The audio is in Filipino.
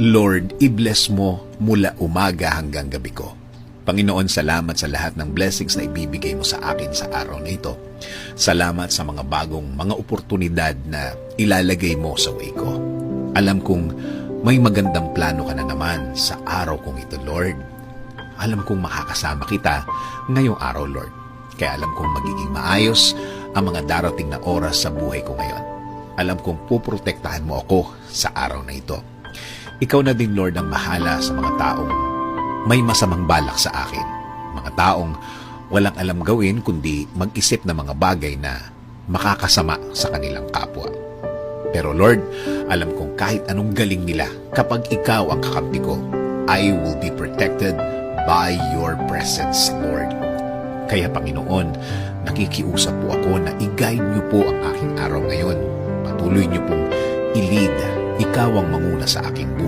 Lord, i-bless mo mula umaga hanggang gabi ko. Panginoon, salamat sa lahat ng blessings na ibibigay mo sa akin sa araw na ito. Salamat sa mga bagong mga oportunidad na ilalagay mo sa way ko. Alam kong may magandang plano ka na naman sa araw kong ito, Lord. Alam kong makakasama kita ngayong araw, Lord. Kaya alam kong magiging maayos ang mga darating na oras sa buhay ko ngayon. Alam kong puprotektahan mo ako sa araw na ito. Ikaw na din, Lord, ang bahala sa mga taong may masamang balak sa akin. Mga taong walang alam gawin kundi mag-isip ng mga bagay na makakasama sa kanilang kapwa. Pero Lord, alam kong kahit anong galing nila, kapag ikaw ang kakampi ko, I will be protected by your presence, Lord. Kaya Panginoon, nakikiusap po ako na i-guide niyo po ang aking araw ngayon. Patuloy niyo pong i-lead. Ikaw ang manguna sa aking buhay.